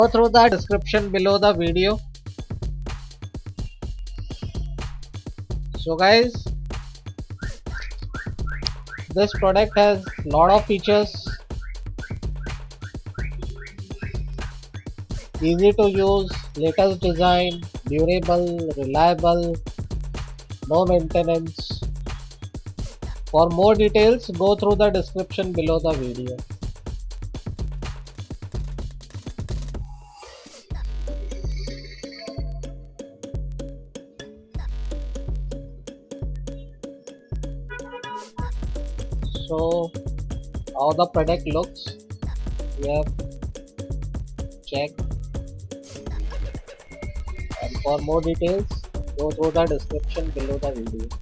Go through the description below the video. So guys, this product has lot of features, easy to use, latest design, durable, reliable, no maintenance. For more details, go through the description below the video. So how the product looks, we have checked, and for more details go through the description below the video.